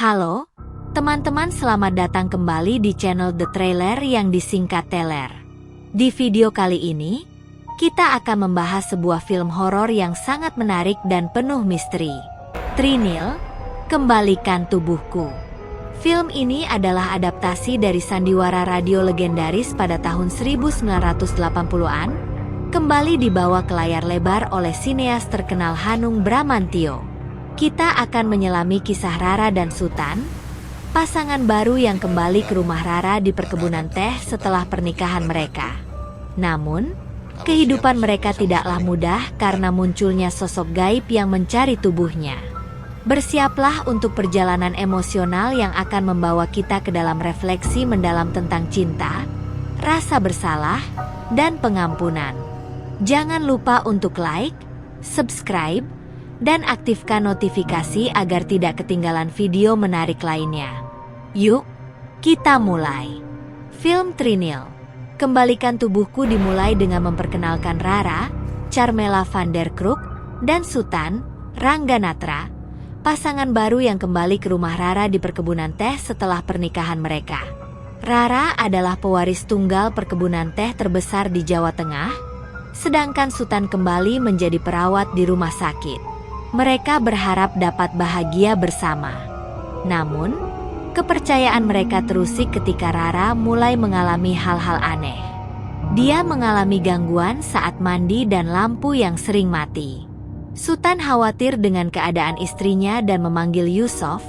Halo, teman-teman, selamat datang kembali di channel The Trailer yang disingkat Teler. Di video kali ini, kita akan membahas sebuah film horor yang sangat menarik dan penuh misteri. Trinil, Kembalikan Tubuhku. Film ini adalah adaptasi dari sandiwara radio legendaris pada tahun 1980-an, kembali dibawa ke layar lebar oleh sineas terkenal Hanung Bramantyo. Kita akan menyelami kisah Rara dan Sutan, pasangan baru yang kembali ke rumah Rara di perkebunan teh setelah pernikahan mereka. Namun, kehidupan mereka tidaklah mudah karena munculnya sosok gaib yang mencari tubuhnya. Bersiaplah untuk perjalanan emosional yang akan membawa kita ke dalam refleksi mendalam tentang cinta, rasa bersalah, dan pengampunan. Jangan lupa untuk like, subscribe, dan aktifkan notifikasi agar tidak ketinggalan video menarik lainnya. Yuk, kita mulai. Film Trinil, Kembalikan Tubuhku dimulai dengan memperkenalkan Rara, Carmela van der Krook, dan Sutan, Rangganatra, pasangan baru yang kembali ke rumah Rara di perkebunan teh setelah pernikahan mereka. Rara adalah pewaris tunggal perkebunan teh terbesar di Jawa Tengah, sedangkan Sutan kembali menjadi perawat di rumah sakit. Mereka berharap dapat bahagia bersama. Namun, kepercayaan mereka terusik ketika Rara mulai mengalami hal-hal aneh. Dia mengalami gangguan saat mandi dan lampu yang sering mati. Sutan khawatir dengan keadaan istrinya dan memanggil Yusuf,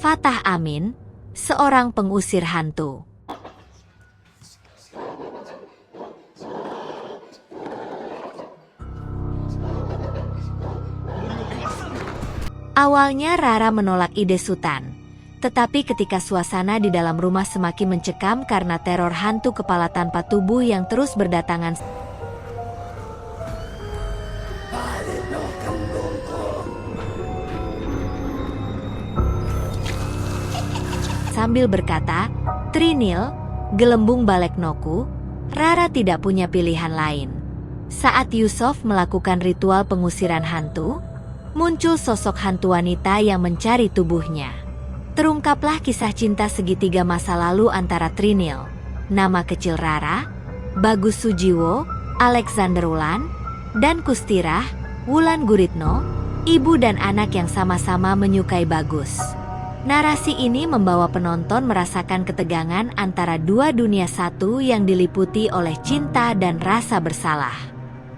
Fatah Amin, seorang pengusir hantu. Awalnya Rara menolak ide Sutan, tetapi ketika suasana di dalam rumah semakin mencekam karena teror hantu kepala tanpa tubuh yang terus berdatangan, sambil berkata, "Trinil, gelembung Baleknoku," Rara tidak punya pilihan lain. Saat Yusuf melakukan ritual pengusiran hantu, muncul sosok hantu wanita yang mencari tubuhnya. Terungkaplah kisah cinta segitiga masa lalu antara Trinil, nama kecil Rara, Bagus Sujiwo, Alexander Wulan, dan Kustirah, Wulan Guritno, ibu dan anak yang sama-sama menyukai Bagus. Narasi ini membawa penonton merasakan ketegangan antara dua dunia satu yang diliputi oleh cinta dan rasa bersalah.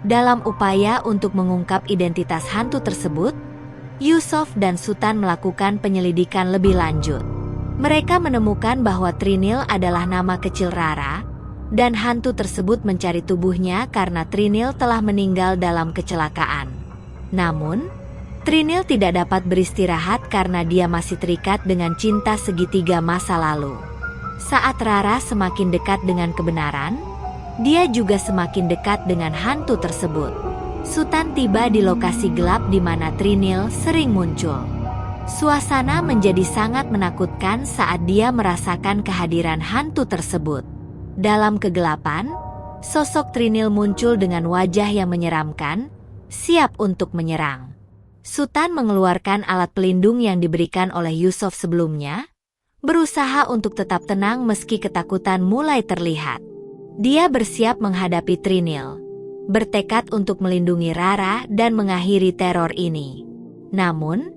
Dalam upaya untuk mengungkap identitas hantu tersebut, Yusuf dan Sutan melakukan penyelidikan lebih lanjut. Mereka menemukan bahwa Trinil adalah nama kecil Rara, dan hantu tersebut mencari tubuhnya karena Trinil telah meninggal dalam kecelakaan. Namun, Trinil tidak dapat beristirahat karena dia masih terikat dengan cinta segitiga masa lalu. Saat Rara semakin dekat dengan kebenaran, dia juga semakin dekat dengan hantu tersebut. Sutan tiba di lokasi gelap di mana Trinil sering muncul. Suasana menjadi sangat menakutkan saat dia merasakan kehadiran hantu tersebut. Dalam kegelapan, sosok Trinil muncul dengan wajah yang menyeramkan, siap untuk menyerang. Sutan mengeluarkan alat pelindung yang diberikan oleh Yusuf sebelumnya, berusaha untuk tetap tenang meski ketakutan mulai terlihat. Dia bersiap menghadapi Trinil, bertekad untuk melindungi Rara dan mengakhiri teror ini. Namun,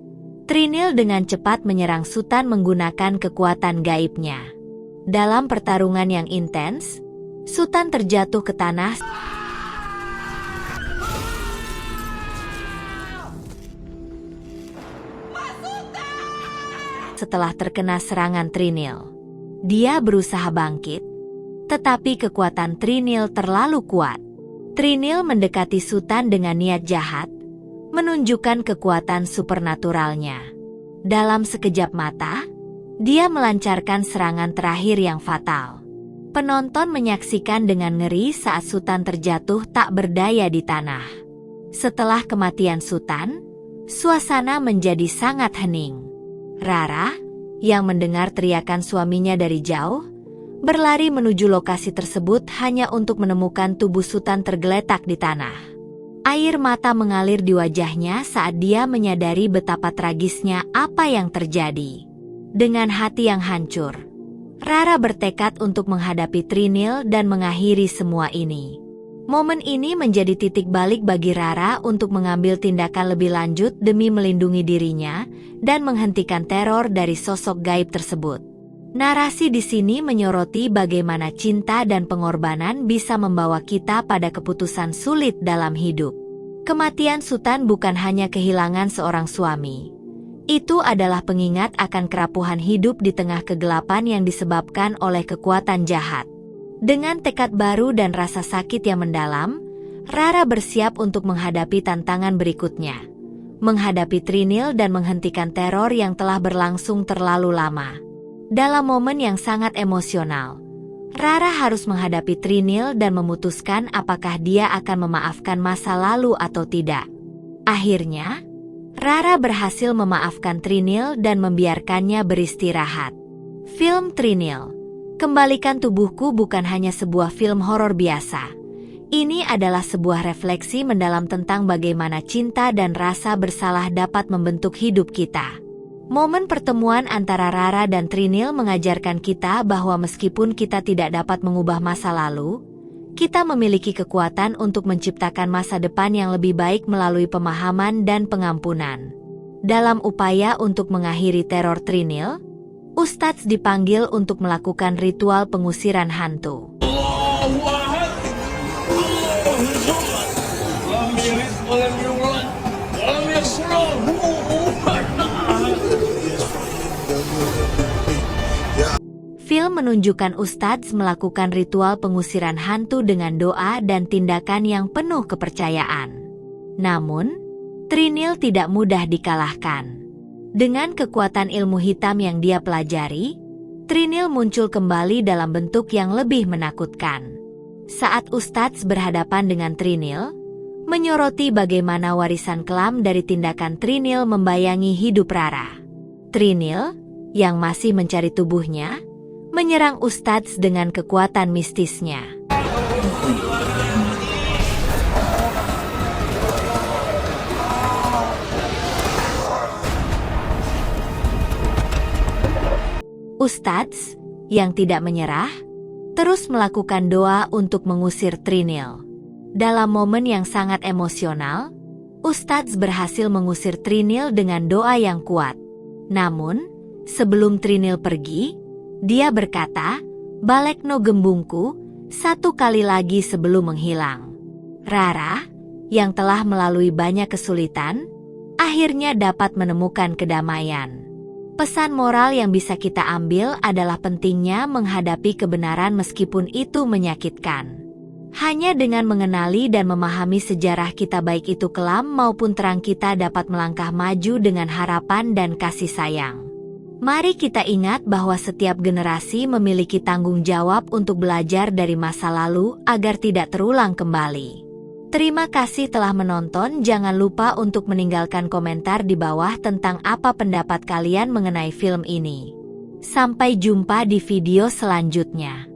Trinil dengan cepat menyerang Sutan menggunakan kekuatan gaibnya. Dalam pertarungan yang intens, Sutan terjatuh ke tanah setelah terkena serangan Trinil. Dia berusaha bangkit, tetapi kekuatan Trinil terlalu kuat. Trinil mendekati Sutan dengan niat jahat, menunjukkan kekuatan supernaturalnya. Dalam sekejap mata, dia melancarkan serangan terakhir yang fatal. Penonton menyaksikan dengan ngeri saat Sutan terjatuh tak berdaya di tanah. Setelah kematian Sutan, suasana menjadi sangat hening. Rara, yang mendengar teriakan suaminya dari jauh, berlari menuju lokasi tersebut hanya untuk menemukan tubuh Sutan tergeletak di tanah. Air mata mengalir di wajahnya saat dia menyadari betapa tragisnya apa yang terjadi. Dengan hati yang hancur, Rara bertekad untuk menghadapi Trinil dan mengakhiri semua ini. Momen ini menjadi titik balik bagi Rara untuk mengambil tindakan lebih lanjut demi melindungi dirinya dan menghentikan teror dari sosok gaib tersebut. Narasi di sini menyoroti bagaimana cinta dan pengorbanan bisa membawa kita pada keputusan sulit dalam hidup. Kematian Sutan bukan hanya kehilangan seorang suami. Itu adalah pengingat akan kerapuhan hidup di tengah kegelapan yang disebabkan oleh kekuatan jahat. Dengan tekad baru dan rasa sakit yang mendalam, Rara bersiap untuk menghadapi tantangan berikutnya. Menghadapi Trinil dan menghentikan teror yang telah berlangsung terlalu lama. Dalam momen yang sangat emosional, Rara harus menghadapi Trinil dan memutuskan apakah dia akan memaafkan masa lalu atau tidak. Akhirnya, Rara berhasil memaafkan Trinil dan membiarkannya beristirahat. Film Trinil, Kembalikan Tubuhku bukan hanya sebuah film horor biasa. Ini adalah sebuah refleksi mendalam tentang bagaimana cinta dan rasa bersalah dapat membentuk hidup kita. Momen pertemuan antara Rara dan Trinil mengajarkan kita bahwa meskipun kita tidak dapat mengubah masa lalu, kita memiliki kekuatan untuk menciptakan masa depan yang lebih baik melalui pemahaman dan pengampunan. Dalam upaya untuk mengakhiri teror Trinil, Ustadz dipanggil untuk melakukan ritual pengusiran hantu. Film menunjukkan Ustadz melakukan ritual pengusiran hantu dengan doa dan tindakan yang penuh kepercayaan. Namun, Trinil tidak mudah dikalahkan. Dengan kekuatan ilmu hitam yang dia pelajari, Trinil muncul kembali dalam bentuk yang lebih menakutkan. Saat Ustadz berhadapan dengan Trinil, menyoroti bagaimana warisan kelam dari tindakan Trinil membayangi hidup Rara. Trinil, yang masih mencari tubuhnya, menyerang Ustadz dengan kekuatan mistisnya. Ustadz, yang tidak menyerah, terus melakukan doa untuk mengusir Trinil. Dalam momen yang sangat emosional, Ustadz berhasil mengusir Trinil dengan doa yang kuat. Namun, sebelum Trinil pergi, dia berkata, "Balekno gembungku," satu kali lagi sebelum menghilang. Rara, yang telah melalui banyak kesulitan, akhirnya dapat menemukan kedamaian. Pesan moral yang bisa kita ambil adalah pentingnya menghadapi kebenaran meskipun itu menyakitkan. Hanya dengan mengenali dan memahami sejarah kita baik itu kelam maupun terang kita dapat melangkah maju dengan harapan dan kasih sayang. Mari kita ingat bahwa setiap generasi memiliki tanggung jawab untuk belajar dari masa lalu agar tidak terulang kembali. Terima kasih telah menonton. Jangan lupa untuk meninggalkan komentar di bawah tentang apa pendapat kalian mengenai film ini. Sampai jumpa di video selanjutnya.